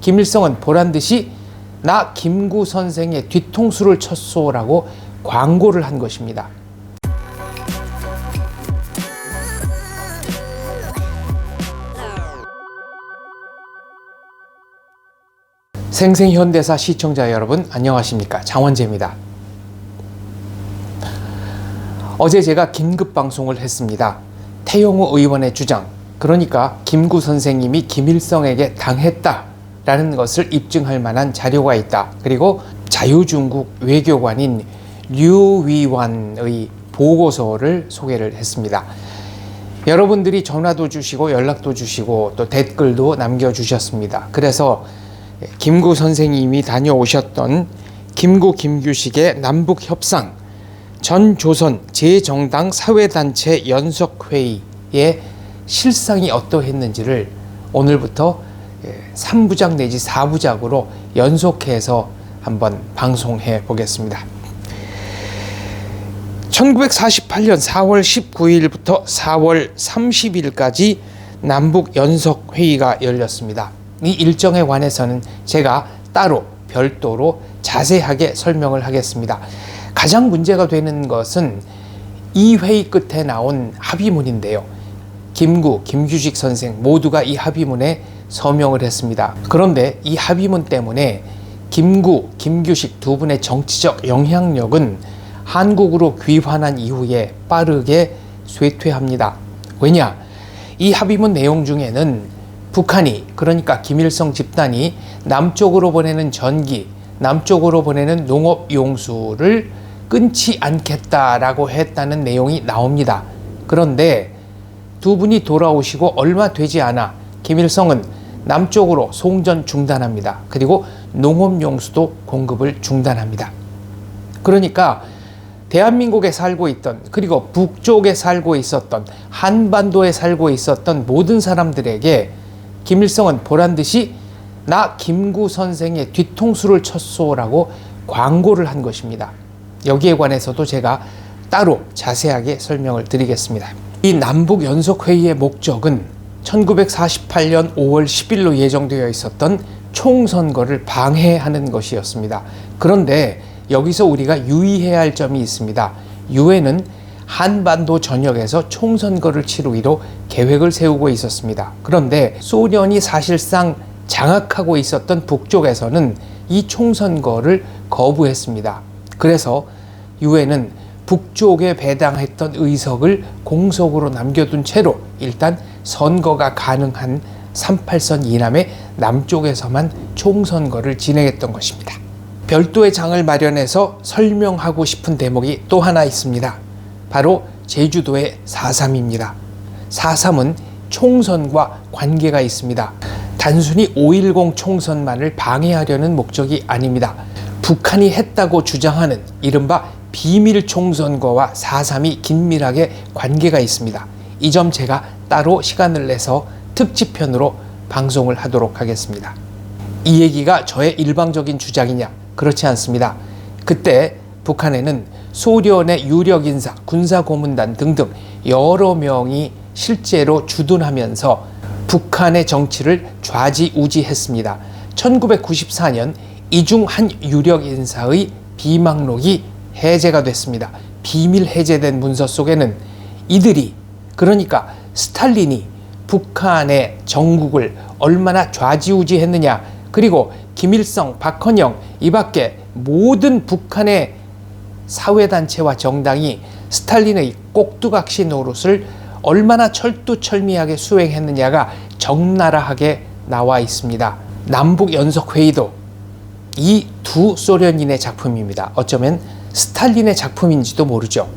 김일성은 보란듯이 나 김구 선생의 뒤통수를 쳤소라고 광고를 한 것입니다. 생생현대사 시청자 여러분 안녕하십니까, 장원재입니다. 어제 제가 긴급 방송을 했습니다. 태영호 의원의 주장, 그러니까 김구 선생님이 김일성에게 당했다라는 것을 입증할 만한 자료가 있다. 그리고 자유중국 외교관인 류위완의 보고서를 소개를 했습니다. 여러분들이 전화도 주시고 연락도 주시고 또 댓글도 남겨주셨습니다. 그래서 김구 선생님이 다녀오셨던 김구 김규식의 남북협상 전 조선 제정당 사회단체 연석회의의 실상이 어떠했는지를 오늘부터 3부작 내지 4부작으로 연속해서 한번 방송해 보겠습니다. 1948년 4월 19일부터 4월 30일까지 남북 연석회의가 열렸습니다. 이 일정에 관해서는 제가 따로 별도로 자세하게 설명을 하겠습니다. 가장 문제가 되는 것은 이 회의 끝에 나온 합의문인데요. 김구, 김규식 선생 모두가 이 합의문에 서명을 했습니다. 그런데 이 합의문 때문에 김구, 김규식 두 분의 정치적 영향력은 한국으로 귀환한 이후에 빠르게 쇠퇴합니다. 왜냐? 이 합의문 내용 중에는 북한이, 그러니까 김일성 집단이 남쪽으로 보내는 전기, 남쪽으로 보내는 농업용수를 끊지 않겠다라고 했다는 내용이 나옵니다. 그런데 두 분이 돌아오시고 얼마 되지 않아 김일성은 남쪽으로 송전 중단합니다. 그리고 농업용수도 공급을 중단합니다. 그러니까 대한민국에 살고 있던, 그리고 북쪽에 살고 있었던, 한반도에 살고 있었던 모든 사람들에게 김일성은 보란듯이 나 김구 선생의 뒤통수를 쳤소라고 광고를 한 것입니다. 여기에 관해서도 제가 따로 자세하게 설명을 드리겠습니다. 이 남북연석회의의 목적은 1948년 5월 10일로 예정되어 있었던 총선거를 방해하는 것이었습니다. 그런데 여기서 우리가 유의해야 할 점이 있습니다. 유엔은 한반도 전역에서 총선거를 치르기로 계획을 세우고 있었습니다. 그런데 소련이 사실상 장악하고 있었던 북쪽에서는 이 총선거를 거부했습니다. 그래서 유엔은 북쪽에 배당했던 의석을 공석으로 남겨둔 채로 일단 선거가 가능한 38선 이남의 남쪽에서만 총선거를 진행했던 것입니다. 별도의 장을 마련해서 설명하고 싶은 대목이 또 하나 있습니다. 바로 제주도의 4.3입니다. 4.3은 총선과 관계가 있습니다. 단순히 5.10 총선만을 방해하려는 목적이 아닙니다. 북한이 했다고 주장하는 이른바 비밀 총선거와 4.3이 긴밀하게 관계가 있습니다. 이 점 제가 따로 시간을 내서 특집편으로 방송을 하도록 하겠습니다. 이 얘기가 저의 일방적인 주장이냐? 그렇지 않습니다. 그때 북한에는 소련의 유력 인사, 군사고문단 등등 여러 명이 실제로 주둔하면서 북한의 정치를 좌지우지했습니다. 1994년 이 중 한 유력 인사의 비망록이 해제가 됐습니다. 비밀 해제된 문서 속에는 이들이, 그러니까 스탈린이 북한의 정국을 얼마나 좌지우지했느냐, 그리고 김일성, 박헌영 이 밖에 모든 북한의 사회단체와 정당이 스탈린의 꼭두각시 노릇을 얼마나 철두철미하게 수행했느냐가 적나라하게 나와 있습니다. 남북연석회의도 이 두 소련인의 작품입니다. 어쩌면 스탈린의 작품인지도 모르죠.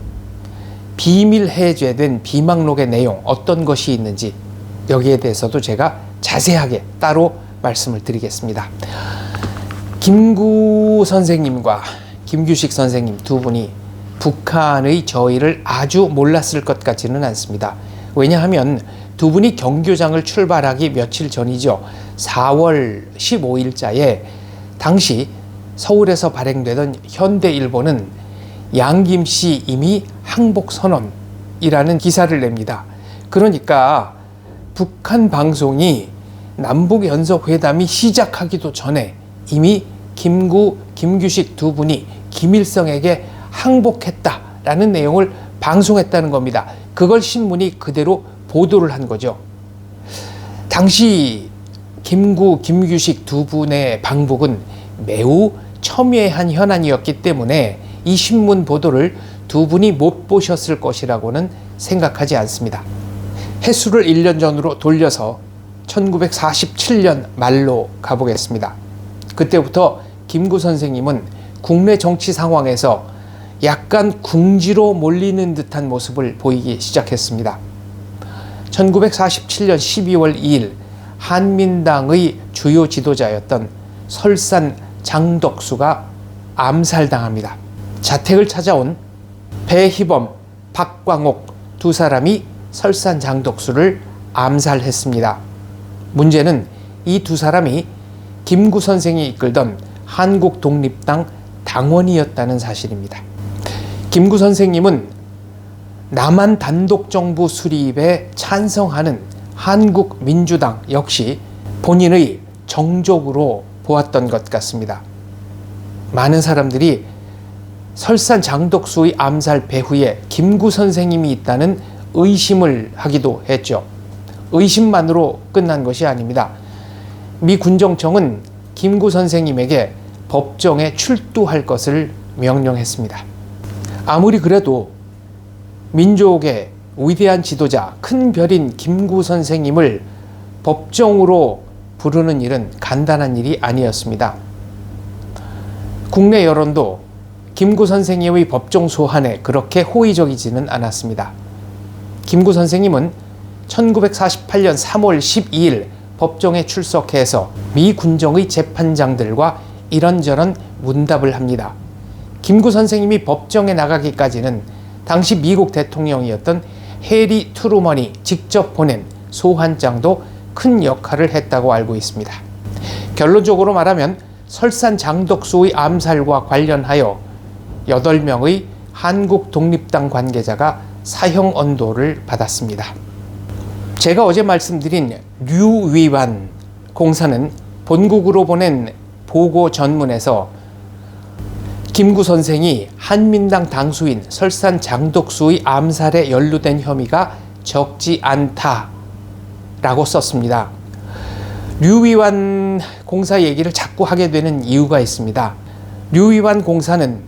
비밀 해제된 비망록의 내용 어떤 것이 있는지 여기에 대해서도 제가 자세하게 따로 말씀을 드리겠습니다. 김구 선생님과 김규식 선생님 두 분이 북한의 저희를 아주 몰랐을 것 같지는 않습니다. 왜냐하면 두 분이 경교장을 출발하기 며칠 전이죠. 4월 15일자에 당시 서울에서 발행되던 현대일보는 양김씨 이미 항복선언이라는 기사를 냅니다. 그러니까 북한 방송이 남북연석회담이 시작하기도 전에 이미 김구, 김규식 두 분이 김일성에게 항복했다라는 내용을 방송했다는 겁니다. 그걸 신문이 그대로 보도를 한 거죠. 당시 김구, 김규식 두 분의 방북은 매우 첨예한 현안이었기 때문에 이 신문 보도를 두 분이 못 보셨을 것이라고는 생각하지 않습니다. 해수를 1년 전으로 돌려서 1947년 말로 가보겠습니다. 그때부터 김구 선생님은 국내 정치 상황에서 약간 궁지로 몰리는 듯한 모습을 보이기 시작했습니다. 1947년 12월 2일 한민당의 주요 지도자였던 설산 장덕수가 암살당합니다. 자택을 찾아온 배희범, 박광옥 두 사람이 설산 장덕수를 암살했습니다. 문제는 이 두 사람이 김구 선생이 이끌던 한국독립당 당원이었다는 사실입니다. 김구 선생님은 남한 단독정부 수립에 찬성하는 한국민주당 역시 본인의 정족으로 보았던 것 같습니다. 많은 사람들이 설산 장덕수의 암살 배후에 김구 선생님이 있다는 의심을 하기도 했죠. 의심만으로 끝난 것이 아닙니다. 미 군정청은 김구 선생님에게 법정에 출두할 것을 명령했습니다. 아무리 그래도 민족의 위대한 지도자, 큰 별인 김구 선생님을 법정으로 부르는 일은 간단한 일이 아니었습니다. 국내 여론도 김구 선생님의 법정 소환에 그렇게 호의적이지는 않았습니다. 김구 선생님은 1948년 3월 12일 법정에 출석해서 미 군정의 재판장들과 이런저런 문답을 합니다. 김구 선생님이 법정에 나가기까지는 당시 미국 대통령이었던 해리 트루먼이 직접 보낸 소환장도 큰 역할을 했다고 알고 있습니다. 결론적으로 말하면 설산 장덕수의 암살과 관련하여 8명의 한국 독립당 관계자가 사형 언도를 받았습니다. 제가 어제 말씀드린 류위완 공사는 본국으로 보낸 보고 전문에서 김구 선생이 한민당 당수인 설산 장덕수의 암살에 연루된 혐의가 적지 않다라고 썼습니다. 류위완 공사 얘기를 자꾸 하게 되는 이유가 있습니다. 류위완 공사는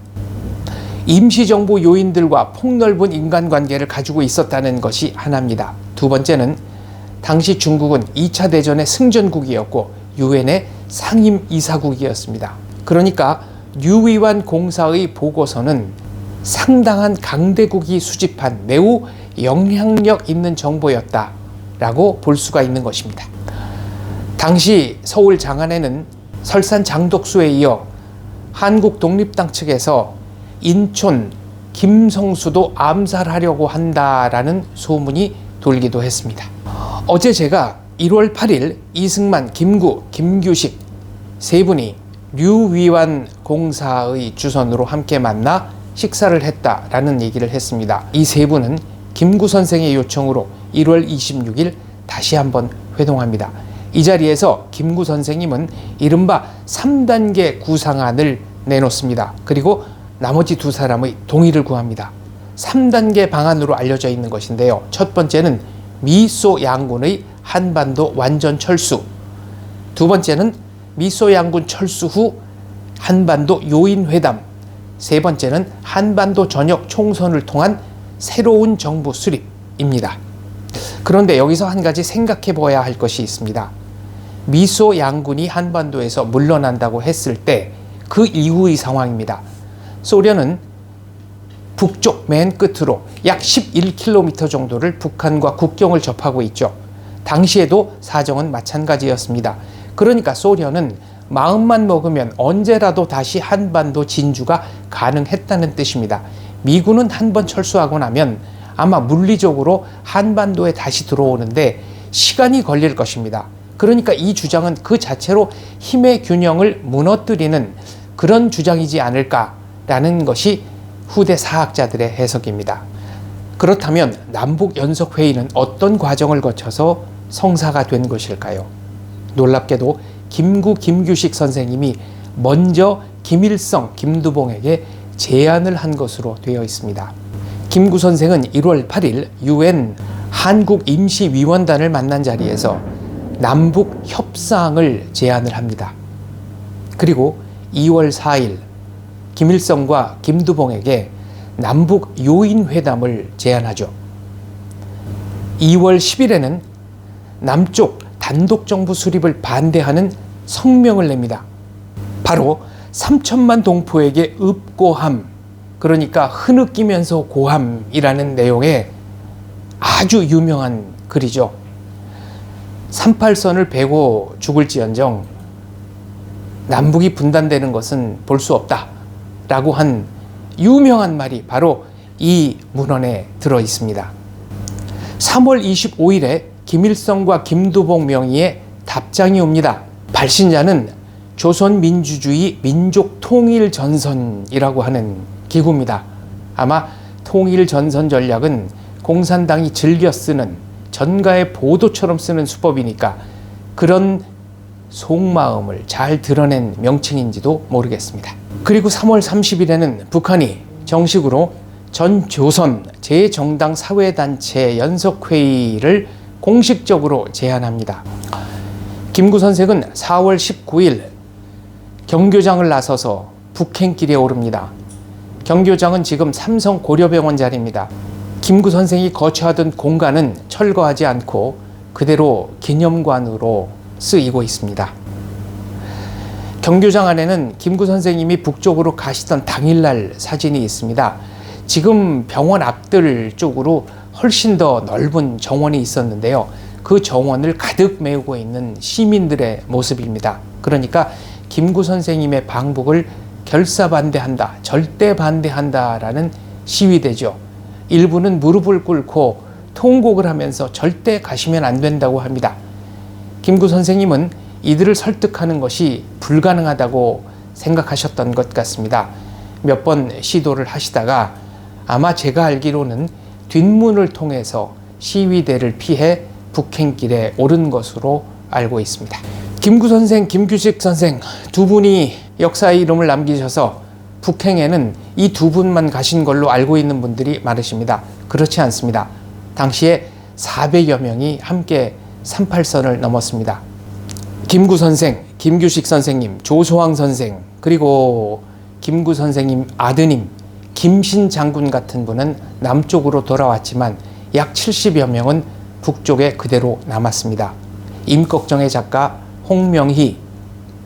임시정부 요인들과 폭넓은 인간관계를 가지고 있었다는 것이 하나입니다. 두 번째는 당시 중국은 2차 대전의 승전국이었고 유엔의 상임이사국이었습니다. 그러니까 류위완 공사의 보고서는 상당한 강대국이 수집한 매우 영향력 있는 정보였다라고 볼 수가 있는 것입니다. 당시 서울 장안에는 설산 장덕수에 이어 한국 독립당 측에서 인촌 김성수도 암살하려고 한다라는 소문이 돌기도 했습니다. 어제 제가 1월 8일 이승만, 김구, 김규식 세 분이 류위완 공사의 주선으로 함께 만나 식사를 했다라는 얘기를 했습니다. 이 세 분은 김구 선생의 요청으로 1월 26일 다시 한번 회동합니다. 이 자리에서 김구 선생님은 이른바 3단계 구상안을 내놓습니다. 그리고 나머지 두 사람의 동의를 구합니다. 3단계 방안으로 알려져 있는 것인데요. 첫 번째는 미소 양군의 한반도 완전 철수. 두 번째는 미소 양군 철수 후 한반도 요인 회담. 세 번째는 한반도 전역 총선을 통한 새로운 정부 수립입니다. 그런데 여기서 한 가지 생각해 봐야 할 것이 있습니다. 미소 양군이 한반도에서 물러난다고 했을 때 그 이후의 상황입니다. 소련은 북쪽 맨 끝으로 약 11km 정도를 북한과 국경을 접하고 있죠. 당시에도 사정은 마찬가지였습니다. 그러니까 소련은 마음만 먹으면 언제라도 다시 한반도 진주가 가능했다는 뜻입니다. 미군은 한번 철수하고 나면 아마 물리적으로 한반도에 다시 들어오는데 시간이 걸릴 것입니다. 그러니까 이 주장은 그 자체로 힘의 균형을 무너뜨리는 그런 주장이지 않을까라는 것이 후대 사학자들의 해석입니다. 그렇다면 남북연석회의는 어떤 과정을 거쳐서 성사가 된 것일까요? 놀랍게도 김규식 선생님이 먼저 김일성, 김두봉에게 제안을 한 것으로 되어 있습니다. 김구 선생은 1월 8일 UN 한국임시위원단을 만난 자리에서 남북 협상을 제안을 합니다. 그리고 2월 4일 김일성과 김두봉에게 남북 요인회담을 제안하죠. 2월 10일에는 남쪽 단독정부 수립을 반대하는 성명을 냅니다. 바로 3천만 동포에게 읍고함, 그러니까 흐느끼면서 고함이라는 내용의 아주 유명한 글이죠. 38선을 베고 죽을지언정 남북이 분단되는 것은 볼 수 없다 라고 한 유명한 말이 바로 이 문헌에 들어 있습니다. 3월 25일에 김일성과 김두봉 명의의 답장이 옵니다. 발신자는 조선민주주의 민족통일전선이라고 하는 기구입니다. 아마 통일전선 전략은 공산당이 즐겨 쓰는 전가의 보도처럼 쓰는 수법이니까 그런 속마음을 잘 드러낸 명칭인지도 모르겠습니다. 그리고 3월 30일에는 북한이 정식으로 전 조선 제정당 사회단체 연석회의를 공식적으로 제안합니다. 김구 선생은 4월 19일 경교장을 나서서 북행길에 오릅니다. 경교장은 지금 삼성 고려병원 자리입니다. 김구 선생이 거처하던 공간은 철거하지 않고 그대로 기념관으로 쓰이고 있습니다. 경교장 안에는 김구 선생님이 북쪽으로 가시던 당일날 사진이 있습니다. 지금 병원 앞들 쪽으로 훨씬 더 넓은 정원이 있었는데요. 그 정원을 가득 메우고 있는 시민들의 모습입니다. 그러니까 김구 선생님의 방북을 결사반대한다, 절대 반대한다라는 시위대죠. 일부는 무릎을 꿇고 통곡을 하면서 절대 가시면 안 된다고 합니다. 김구 선생님은 이들을 설득하는 것이 불가능하다고 생각하셨던 것 같습니다. 몇 번 시도를 하시다가 아마 제가 알기로는 뒷문을 통해서 시위대를 피해 북행길에 오른 것으로 알고 있습니다. 김구 선생, 김규식 선생 두 분이 역사의 이름을 남기셔서 북행에는 이 두 분만 가신 걸로 알고 있는 분들이 많으십니다. 그렇지 않습니다. 당시에 400여 명이 함께 38선을 넘었습니다. 김구 선생, 김규식 선생님, 조소왕 선생, 그리고 김구 선생님 아드님 김신 장군 같은 분은 남쪽으로 돌아왔지만 약 70여 명은 북쪽에 그대로 남았습니다. 임꺽정의 작가 홍명희,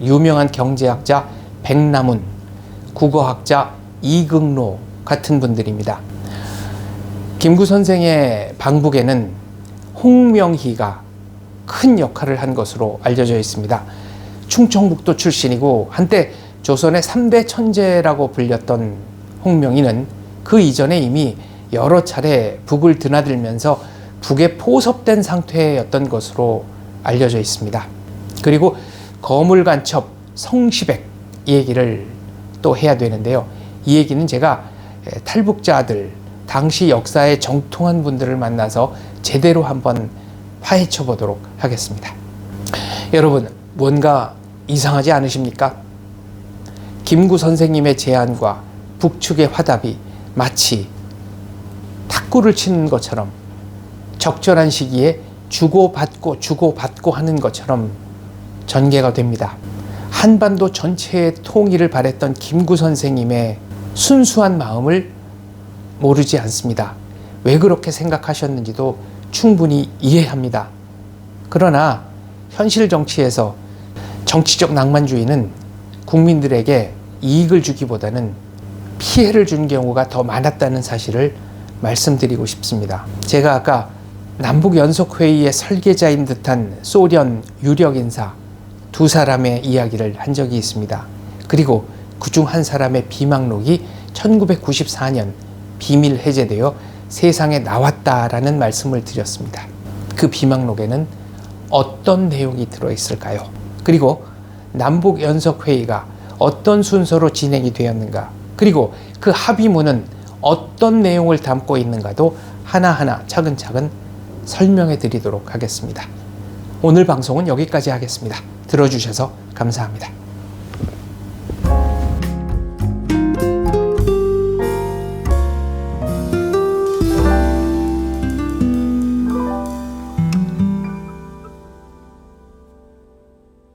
유명한 경제학자 백남훈, 국어학자 이극로 같은 분들입니다. 김구 선생의 방북에는 홍명희가 큰 역할을 한 것으로 알려져 있습니다. 충청북도 출신이고 한때 조선의 3대 천재라고 불렸던 홍명희는 그 이전에 이미 여러 차례 북을 드나들면서 북에 포섭된 상태였던 것으로 알려져 있습니다. 그리고 거물간첩 성시백 얘기를 또 해야 되는데요. 이 얘기는 제가 탈북자들, 당시 역사에 정통한 분들을 만나서 제대로 한번 파헤쳐 보도록 하겠습니다. 여러분, 뭔가 이상하지 않으십니까? 김구 선생님의 제안과 북측의 화답이 마치 탁구를 치는 것처럼 적절한 시기에 주고받고 하는 것처럼 전개가 됩니다. 한반도 전체의 통일을 바랬던 김구 선생님의 순수한 마음을 모르지 않습니다. 왜 그렇게 생각하셨는지도 충분히 이해합니다. 그러나 현실 정치에서 정치적 낭만주의는 국민들에게 이익을 주기보다는 피해를 준 경우가 더 많았다는 사실을 말씀드리고 싶습니다. 제가 아까 남북연석회의의 설계자인 듯한 소련 유력 인사 두 사람의 이야기를 한 적이 있습니다. 그리고 그중 한 사람의 비망록이 1994년 비밀 해제되어 세상에 나왔다라는 말씀을 드렸습니다. 그 비망록에는 어떤 내용이 들어있을까요? 그리고 남북연석회의가 어떤 순서로 진행이 되었는가? 그리고 그 합의문은 어떤 내용을 담고 있는가도 하나하나 차근차근 설명해 드리도록 하겠습니다. 오늘 방송은 여기까지 하겠습니다. 들어주셔서 감사합니다.